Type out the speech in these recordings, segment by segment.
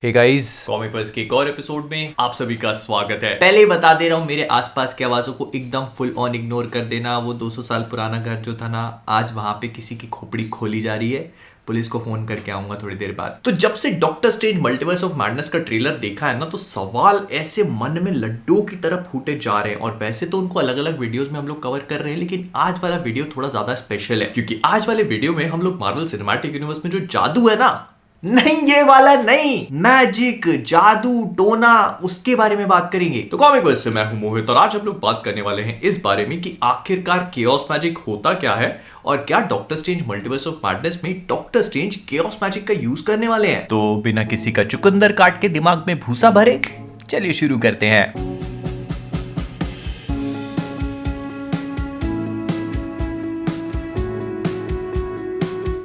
Hey guys, comic बस के एक और एपिसोड में आप सभी का स्वागत है। पहले ही बता दे रहा हूँ, मेरे आसपास की आवाजों को एकदम फुल ऑन इग्नोर कर देना। वो 200 साल पुराना घर जो था ना, आज वहां पे किसी की खोपड़ी खोली जा रही है। पुलिस को फोन करके आऊंगा थोड़ी देर बाद। तो जब से doctor strange multiverse of madness का ट्रेलर देखा है ना, तो सवाल ऐसे मन में लड्डू की तरह फूटे जा रहे हैं। और वैसे तो उनको अलग अलग वीडियोस में हम लोग कवर कर रहे हैं, लेकिन आज वाला वीडियो थोड़ा ज्यादा स्पेशल है, क्योंकि आज वाले वीडियो में हम लोग मार्वल सिनेमैटिक यूनिवर्स में जो जादू है ना, नहीं ये वाला नहीं, मैजिक, जादू टोना, उसके बारे में बात करेंगे। तो कॉमिक बस से मैं हूं मोहित, और आज हम लोग बात करने वाले हैं इस बारे में कि आखिरकार केओस मैजिक होता क्या है, और क्या doctor strange multiverse of madness में डॉक्टर स्ट्रेंज केओस मैजिक का यूज करने वाले हैं। तो बिना किसी का चुकंदर काट के दिमाग में भूसा भरे, चलिए शुरू करते हैं।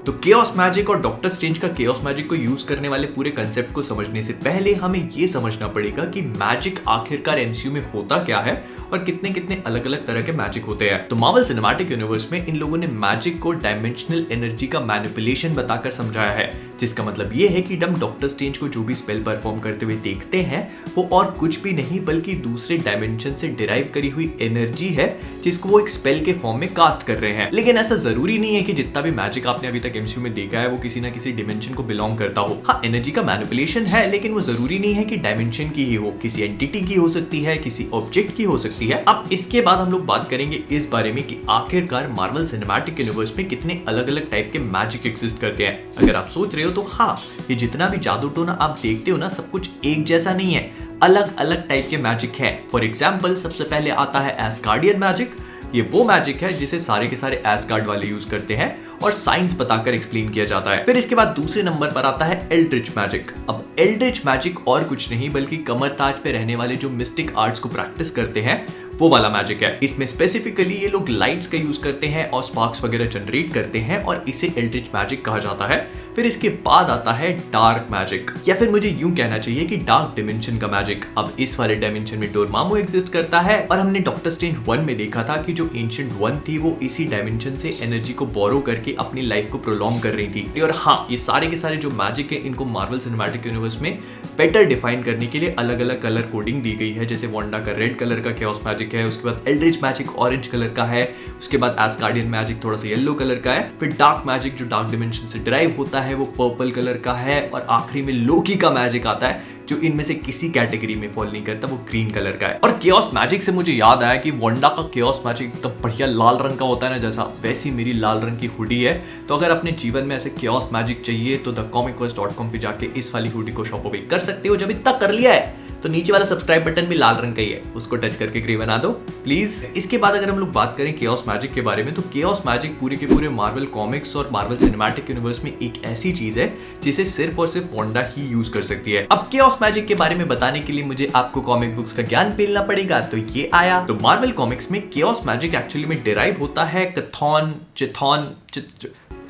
तो केओस मैजिक और डॉक्टर स्ट्रेंज का केओस मैजिक को यूज करने वाले पूरे कंसेप्ट को समझने से पहले हमें यह समझना पड़ेगा कि मैजिक आखिरकार एमसीयू में होता क्या है और कितने कितने अलग अलग तरह के मैजिक होते हैं। तो मार्वल सिनेमैटिक यूनिवर्स में इन लोगों ने मैजिक को डायमेंशनल एनर्जी का मैनिपुलेशन बताकर समझाया है, जिसका मतलब यह है कि हम डॉक्टर स्ट्रेंज को जो भी स्पेल परफॉर्म करते हुए देखते हैं वो और कुछ भी नहीं बल्कि दूसरे डायमेंशन से डिराइव करी हुई एनर्जी है, जिसको वो एक स्पेल के फॉर्म में कास्ट कर रहे हैं। लेकिन ऐसा जरूरी नहीं है कि जितना भी मैजिक आपने अभी तक एमसीयू में देखा है वो किसी ना किसी डिमेंशन को बिलोंग करता हो। हाँ, एनर्जी का मैनिपुलेशन है, लेकिन वो जरूरी नहीं है कि डायमेंशन की ही हो, किसी एंटिटी की हो सकती है, किसी ऑब्जेक्ट की हो सकती है। अब इसके बाद हम लोग बात करेंगे इस बारे में कि आखिरकार मार्वल सिनेमैटिक यूनिवर्स में कितने अलग अलग टाइप के मैजिक एग्जिस्ट करते हैं। अगर आप सोच रहे हो तो हाँ, ये जितना भी जादू टोना आप देखते हो ना, सब कुछ एक जैसा नहीं है, अलग अलग टाइप के मैजिक हैं। फॉर एग्जाम्पल, सबसे पहले आता है एस्गार्डियन मैजिक। ये वो मैजिक है जिसे सारे के सारे एस्गार्ड वाले यूज करते हैं और साइंस बताकर एक्सप्लेन किया जाता है। फिर इसके बाद दूसरे नंबर पर आता है एल्ड्रिच मैजिक। अब एल्ड्रिच मैजिक और कुछ नहीं बल्कि कमर ताज पे रहने वाले जो मिस्टिक आर्ट्स को प्रैक्टिस करते हैं वो वाला मैजिक है। इसमें स्पेसिफिकली ये लोग लाइट्स का यूज करते हैं और स्पार्क्स वगैरह जनरेट करते हैं, और इसे एल्ड्रिच मैजिक कहा जाता है। फिर इसके बाद आता है डार्क मैजिक, या फिर मुझे यूं कहना चाहिए कि डार्क डिमेंशन का मैजिक। अब इस वाले डायमेंशन में डोरमामू एग्जिस्ट करता है, और हमने डॉक्टर स्ट्रेंज 1 में देखा था कि जो एंशिएंट वन थी वो इसी डायमेंशन से एनर्जी को बोरो करके अपनी लाइफ को प्रोलॉन्ग कर रही थी। और हाँ, ये सारे के सारे जो मैजिक है इनको मार्वल सिनेमैटिक यूनिवर्स में बेटर डिफाइन करने के लिए अलग अलग कलर कोडिंग दी गई है। जैसे वांडा का रेड कलर का केओस मैजिक है, उसके बाद एल्ड्रिच मैजिक ऑरेंज कलर का है, उसके बाद एस्गार्डियन मैजिक थोड़ा सा येलो कलर का है, फिर डार्क मैजिक जो डार्क डिमेंशन से ड्राइव होता है वो पर्पल कलर का है, और आखिरी में लोकी का मैजिक आता है जो इनमें से किसी कैटेगरी में फॉल नहीं करता, वो ग्रीन कलर का है। और केओस मैजिक से मुझे याद आया कि वांडा का केओस मैजिक एकदम बढ़िया लाल रंग का होता है ना, जैसा वैसी मेरी लाल रंग की हुडी है। तो अगर अपने जीवन में ऐसे केओस मैजिक चाहिए तो thecomiquest.com पे जाके इस वाली हुडी को शॉप पे कर सकते हो। जब इतना कर लिया है तो नीचे वाला सब्सक्राइब बटन भी लाल रंग का ही है, उसको टच करके ग्रे बना दो प्लीज। इसके बाद अगर हम लोग बात करें केओस मैजिक के बारे में, तो केओस मैजिक पूरे के पूरे मार्वल कॉमिक्स और मार्वल सिनेमैटिक यूनिवर्स में एक ऐसी चीज है जिसे सिर्फ और सिर्फ वांडा ही यूज कर सकती है। अब केओस मैजिक के बारे में बताने के लिए मुझे आपको कॉमिक बुक्स का ज्ञान पेलना पड़ेगा, तो ये आया। तो मार्वल कॉमिक्स में केओस मैजिक एक्चुअली में डिराइव होता है कथॉन चिथॉन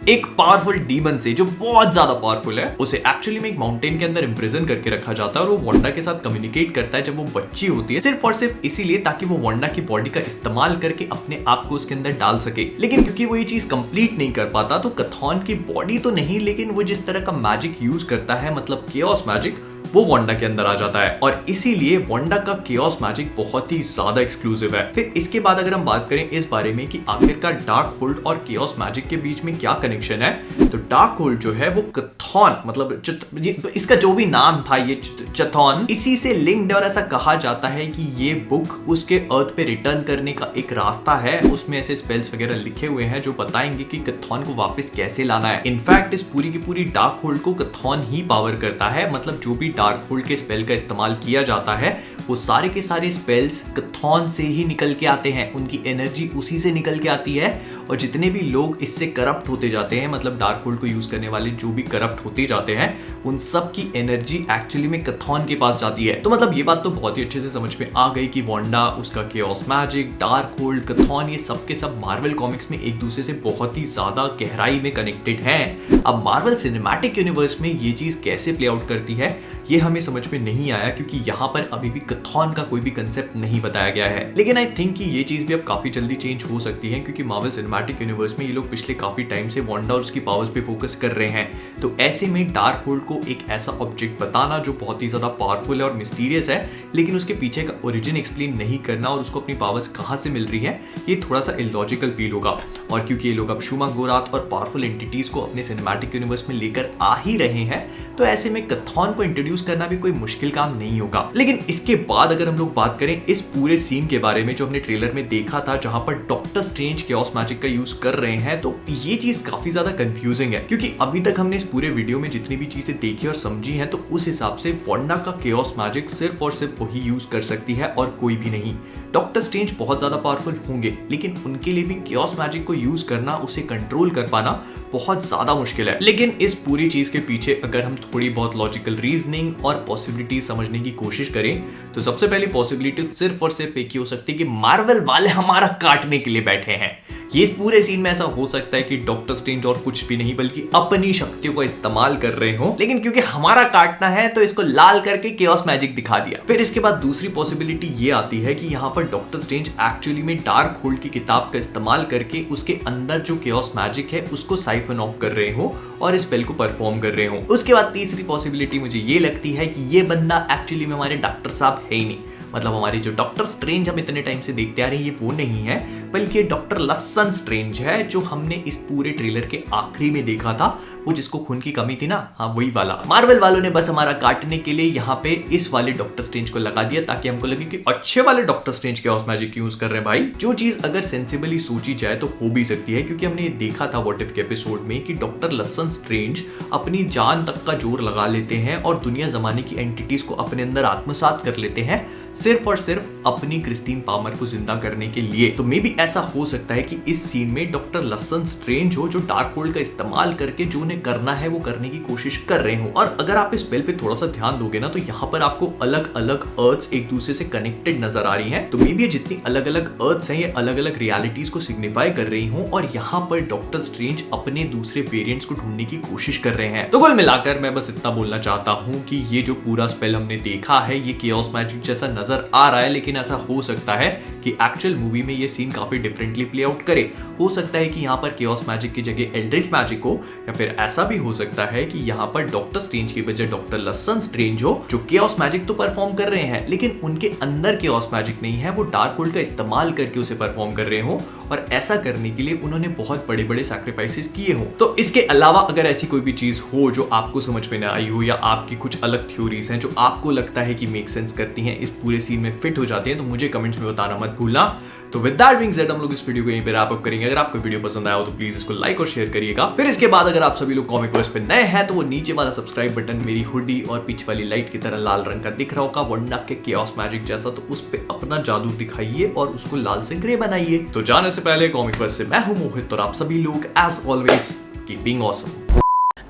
एक पावरफुल डीमन से, जो बहुत ज्यादा पावरफुल है। उसे एक्चुअली में एक माउंटेन के अंदर इम्प्रिजन करके रखा जाता है, और वो वांडा के साथ कम्युनिकेट करता है जब वो बच्ची होती है, सिर्फ और सिर्फ इसीलिए ताकि वो वांडा की बॉडी का इस्तेमाल करके अपने आप को उसके अंदर डाल सके। लेकिन क्योंकि वो ये चीज कंप्लीट नहीं कर पाता, तो कथॉन की बॉडी तो नहीं, लेकिन वो जिस तरह का मैजिक यूज करता है, मतलब केओस मैजिक, वो वांडा के अंदर आ जाता है, और इसीलिए वांडा का केओस मैजिक बहुत ही ज्यादा एक्सक्लूसिव है। फिर इसके बाद अगर हम बात करें इस बारे में कि आखिरकार डार्क होल्ड और केओस मैजिक के बीच में क्या कनेक्शन है, तो डार्क होल्ड जो है वो कथॉन, मतलब इसका जो भी नाम था ये चथॉन, इसी से लिंक्ड, और ऐसा कहा जाता है कि ये बुक उसके अर्थ पे रिटर्न करने का एक रास्ता है। उसमें ऐसे स्पेल्स वगैरह लिखे हुए हैं जो बताएंगे कि कथॉन को वापस कैसे लाना है। इनफैक्ट इस पूरी की पूरी डार्क होल्ड को कथॉन ही पावर करता है, मतलब जो भी डार्क होल्ड के स्पेल का इस्तेमाल किया जाता है वो सारे के सारे स्पेल्स कथॉन से ही निकल के आते हैं, उनकी एनर्जी उसी से निकल के आती है। और जितने भी लोग इससे करप्ट होते जाते हैं, मतलब डार्क होल्ड को यूज करने वाले जो भी करप्ट होते जाते हैं, उन सब की एनर्जी एक्चुअली में कथॉन के पास जाती है। तो मतलब ये बात तो बहुत ही अच्छे से समझ में आ गई कि वांडा, उसका केओस मैजिक, डार्क होल्ड, कथॉन, ये सब के सब मार्वल कॉमिक्स में एक दूसरे से बहुत ही ज्यादा गहराई में कनेक्टेड हैं। अब मार्वल सिनेमैटिक यूनिवर्स में ये चीज कैसे प्ले आउट करती है ये हमें समझ में नहीं आया, क्योंकि यहाँ पर अभी भी कथॉन का कोई भी कंसेप्ट नहीं बताया गया है। लेकिन आई थिंक कि ये चीज भी अब काफी जल्दी चेंज हो सकती है, क्योंकि मार्वल सिनेमैटिक यूनिवर्स में ये लोग पिछले काफी टाइम से वांडा और उसकी पावर्स पे फोकस कर रहे हैं। तो ऐसे में डार्क होल्ड को एक ऐसा ऑब्जेक्ट बताना जो बहुत ही ज्यादा पावरफुल है और मिस्टीरियस है, लेकिन उसके पीछे का ओरिजिन एक्सप्लेन नहीं करना और उसको अपनी पावर्स कहां से मिल रही है, ये थोड़ा सा इलॉजिकल फील होगा। और क्योंकि ये लोग अब शूमा गोराथ और पावरफुल एंटिटीज को अपने सिनेमैटिक यूनिवर्स में लेकर आ ही रहे हैं, तो ऐसे में कथॉन को इंट्रोड्यूस करना भी कोई मुश्किल काम नहीं होगा। लेकिन इसके बाद अगर हम लोग बात करें इस पूरे सीन के बारे में जो हमने ट्रेलर में देखा था, जहां पर डॉक्टर स्ट्रेंज केओस मैजिक का यूज कर रहे हैं, तो ये चीज काफी ज्यादा कंफ्यूजिंग है, क्योंकि अभी तक हमने इस पूरे वीडियो में जितनी भी चीजें देखी और समझी हैं, तो उस हिसाब से वांडा का केओस मैजिक सिर्फ और सिर्फ वही यूज कर सकती है और कोई भी नहीं। डॉक्टर स्ट्रेंज बहुत ज्यादा पावरफुल होंगे, लेकिन उनके लिए भी केओस मैजिक को यूज करना, उसे कंट्रोल कर पाना बहुत ज्यादा मुश्किल है। लेकिन इस पूरी चीज के पीछे अगर हम थोड़ी बहुत लॉजिकल रीजनिंग और पॉसिबिलिटी समझने की कोशिश करें, तो सबसे पहली पॉसिबिलिटी सिर्फ और सिर्फ एक ही हो सकती है कि मार्वल वाले हमारा काटने के लिए बैठे हैं। ये इस पूरे सीन में ऐसा हो सकता है कि डॉक्टर स्ट्रेंज और कुछ भी नहीं बल्कि अपनी शक्तियों का इस्तेमाल कर रहे हो, लेकिन क्योंकि हमारा काटना है तो इसको लाल करके केओस मैजिक दिखा दिया। फिर इसके बाद दूसरी पॉसिबिलिटी ये आती है कि यहाँ पर डॉक्टर स्ट्रेंज एक्चुअली में डार्क होल्ड की किताब का इस्तेमाल करके उसके अंदर जो केओस मैजिक है उसको साइफन ऑफ कर रहे हो और इस स्पेल को परफॉर्म कर रहे हो। उसके बाद तीसरी पॉसिबिलिटी मुझे ये लगती है कि ये बंदा एक्चुअली में हमारे डॉक्टर साहब है ही नहीं, मतलब हमारी जो डॉक्टर स्ट्रेंज हम इतने टाइम से देखते आ रहे हैं ये वो नहीं है, बल्कि डॉक्टर लसन स्ट्रेंज है जो हमने इस पूरे ट्रेलर के आखिरी में देखा था, वो जिसको खून की कमी थी ना, हाँ वही वाला। मार्वल वालों ने बस हमारा काटने के लिए यहाँ पे इस वाले डॉक्टर स्ट्रेंज को लगा दिया ताकि हमको लगे कि अच्छे वाले doctor strange chaos magic use कर रहे हैं भाई, जो चीज अगर सेंसिबली सोची जाए तो हो भी सकती है, क्योंकि हमने देखा था व्हाट इफ के एपिसोड में कि डॉक्टर लसन स्ट्रेंज अपनी जान तक का जोर लगा लेते हैं और दुनिया जमाने की एंटिटीज को अपने अंदर आत्मसात कर लेते हैं सिर्फ और सिर्फ अपनी क्रिस्टीन पामर को जिंदा करने के लिए। तो मे बी ऐसा हो सकता है कि इस सीन में डॉक्टर लसन स्ट्रेंज हो जो डार्क होल्ड का इस्तेमाल करके जो उन्हें करना है वो करने की कोशिश कर रहे हो। और अगर आप इस स्पेल पे थोड़ा सा ध्यान दोगे ना, तो यहाँ पर आपको अलग अलग अर्थ्स एक दूसरे से कनेक्टेड नजर आ रही हैं। तो मे बी ये जितनी अलग अलग अर्थ्स हैं ये अलग अलग रियलिटीज को सिग्निफाई कर रही हूँ और यहाँ पर डॉक्टर स्ट्रेंज अपने दूसरे वेरिएंट्स को ढूंढने की कोशिश कर रहे हैं। तो कुल मिलाकर मैं बस इतना बोलना चाहता हूँ कि ये जो पूरा स्पेल हमने देखा है ये केओस मैजिक जैसा नजर आ रहा है, लेकिन ऐसा हो सकता है कि एक्चुअल मूवी में ये सीन काफी डिफरेंटली प्ले आउट करे। हो सकता है कि यहाँ पर केओस मैजिक की जगह एल्ड्रिच मैजिक हो, या फिर ऐसा भी हो सकता है कि यहाँ पर डॉक्टर स्ट्रेंज की बजाय डॉक्टर लसन स्ट्रेंज हो जो केओस मैजिक तो परफॉर्म कर रहे हैं लेकिन उनके अंदर केओस मैजिक नहीं है, वो डार्क होल्ड का इस्तेमाल करके उसे परफॉर्म कर रहे हो और ऐसा करने के लिए उन्होंने बहुत बड़े बड़े सैक्रिफाइसेस किए हो। तो इसके अलावा अगर ऐसी कोई भी चीज हो जो आपको समझ में ना आई हो या आपकी कुछ अलग थ्योरीज हैं जो आपको लगता है कि मेक सेंस करती हैं, इस पूरे सीन में फिट हो जाती हैं, तो मुझे कमेंट्स में बताना मत भूलना। तो विद दैट बीइंग सेड हम लोग इस वीडियो को यहीं पे रैप अप करेंगे। अगर आपको वीडियो पसंद आया हो तो प्लीज इसको लाइक और शेयर करिएगा। फिर इसके बाद अगर आप सभी लोग कॉमिक वर्स पे नए हैं तो वो नीचे वाला सब्सक्राइब बटन मेरी हुडी और पीछे वाली लाइट की तरह लाल रंग का दिख रहा होगा वंडा के केओस मैजिक जैसा, तो उस पे अपना जादू दिखाइए और उसको लाल से ग्रे बनाइए। तो जाने से पहले कॉमिक वर्स से मैं हूं मोहित और आप सभी लोग एज ऑलवेज कीपिंग ऑसम।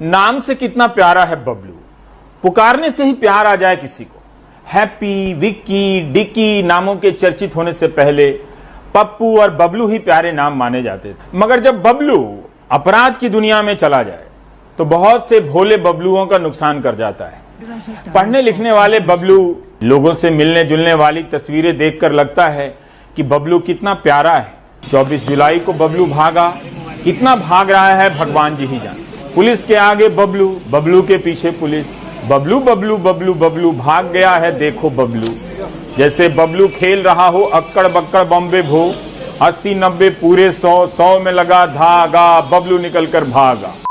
नाम से कितना प्यारा है बबलू, पुकारने से ही प्यार आ जाए किसी को। हैप्पी, विक्की, डिक्की नामों के चर्चित होने से पहले पप्पू और बबलू ही प्यारे नाम माने जाते थे, मगर जब बबलू अपराध की दुनिया में चला जाए तो बहुत से भोले बबलुओं का नुकसान कर जाता है। पढ़ने लिखने वाले बबलू लोगों से मिलने जुलने वाली तस्वीरें देखकर लगता है कि बबलू कितना प्यारा है। 24 जुलाई को बबलू भागा, कितना भाग रहा है भगवान जी ही जाने। पुलिस के आगे बबलू, बबलू के पीछे पुलिस, बबलू बबलू बबलू बबलू भाग गया है देखो बबलू। जैसे बबलू खेल रहा हो अक्कड़ बक्कड़ बॉम्बे भो, 80 90 पूरे 100 में लगा धागा, बबलू निकल कर भागा।